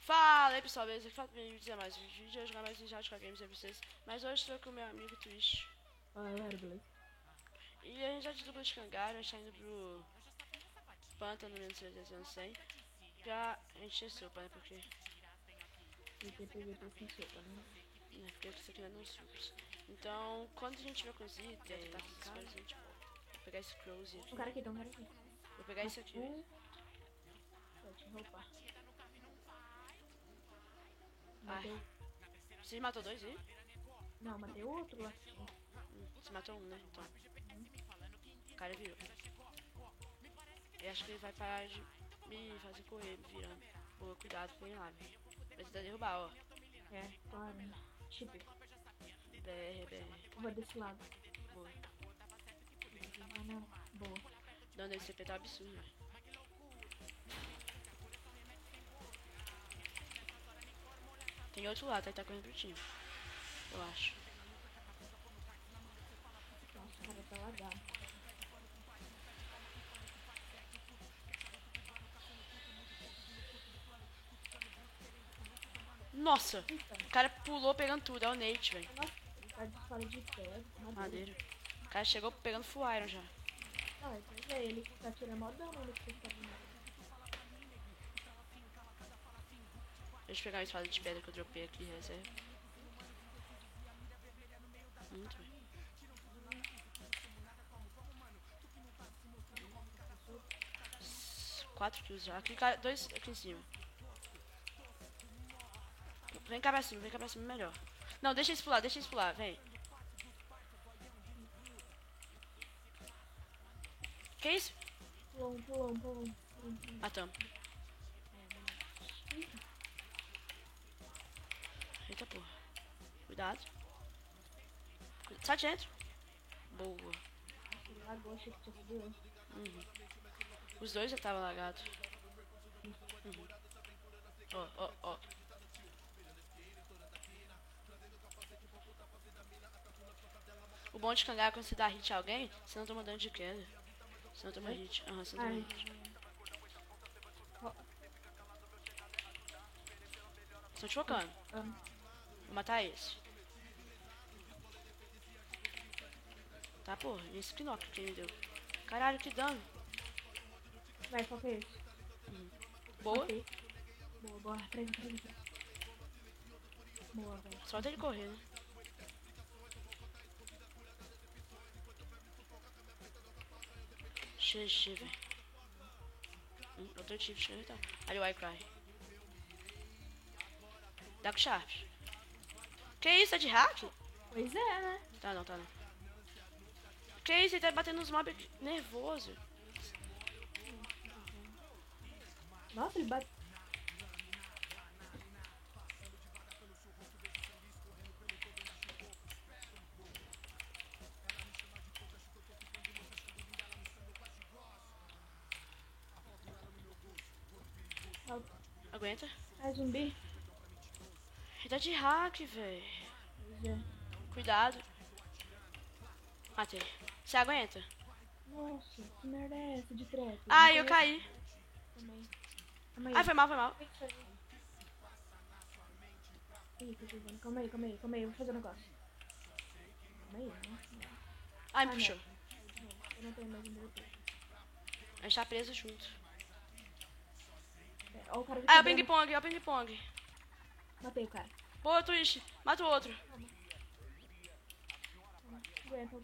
Fala aí pessoal, beleza? Bem-vindos a mais um vídeo. Eu vou jogar mais um Hardcore Games aí pra vocês. Mas hoje estou com o meu amigo Twitch. Fala galera, beleza? E a gente já dupla de cangalho, a gente tá indo pro pântano menos 100 pra encher sopa, né? Porque PVP sem sopa, né? porque isso aqui não é nos supers. Então, quando a gente tiver cozido, tá essas coisas, a gente volta. Vou pegar esse close aqui. Um cara aqui, tem um cara aqui. Vou pegar isso aqui. Vou te roubar. Ai. Você matou dois aí? Não, matei outro lá. Você matou um, né? Então. O cara virou. Eu acho que ele vai parar de me fazer correr, me virando. Pô, cuidado com ele lá, velho. Vai tentar derrubar, ó. É, claro. Tipo, BR. eu vou desse lado. Boa. Boa. Dando esse CP tá absurdo, velho. Tem outro lado, ele tá correndo pro time. Eu acho. Nossa, o cara tá lagado. Nossa! Então, O cara pulou pegando tudo, é o Nate, velho. nossa, ele tá de fala de pedra, Madeira. O cara chegou pegando full iron já. Não, então é ele que tá tirando mó dano no que tá vindo. Deixa eu pegar a espada de pedra que eu dropei aqui, reserva. Muito bem. 4 kills já. Aqui, 2 aqui em cima. Vem cá pra cima melhor. Não, deixa eles pular, vem. Que isso? Pulão. Matamos. Eita porra. Cuidado. Sai de dentro. Boa. Ele lagou, achei que tinha subido. Os dois já estavam lagados. Ó. O bom de cangar é quando você dá hit a alguém, você não toma dano de queda. Você não toma hit. Você não toma hit. Estou te focando. Vou matar esse. Tá, porra. Esse knock que ele me deu. Caralho, que dano. Vai, qual que é esse? Boa. Okay. Boa. Presa. Boa, velho. Só dele correr, né? GG, velho. Outro tipo de então. Ali o iCry. Dá com Sharp. Que isso? É de hack? Pois é, né? Tá não. Que isso? Ele tá batendo nos mobs nervoso. Nossa, ele bate. Aguenta. É zumbi? Ele tá de hack, velho. Pois é. Cuidado. Matei. Você aguenta? Nossa, que merda é essa de trap? Ai, eu caí. Também. Ai, foi mal. Ih, tô jogando. Calma aí, eu vou fazer um negócio. Calma aí, né? Ai, me puxou. Eu não tenho mais um bloqueio. A gente tá preso junto. Ó o cara Ai, é o ping-pong. Matei o cara. Boa, Twitch. Mata o outro. Aguenta.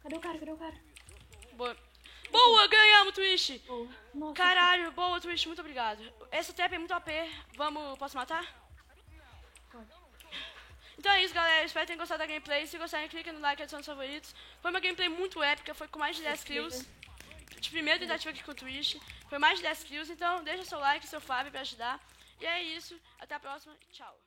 Cadê o cara? Boa, ganhamos, Twitch. Boa. Nossa. Caralho, boa, Twitch, muito obrigado. Essa trap é muito OP. Posso matar? Pode. Então é isso, galera. Espero que tenham gostado da gameplay. Se gostarem, cliquem no like e adicione os favoritos. Foi uma gameplay muito épica, foi com mais de 10 kills. De primeira tentativa aqui com o Twitch. Foi mais de 10 kills, então deixa seu like, seu fave pra ajudar. E é isso, até a próxima. Tchau.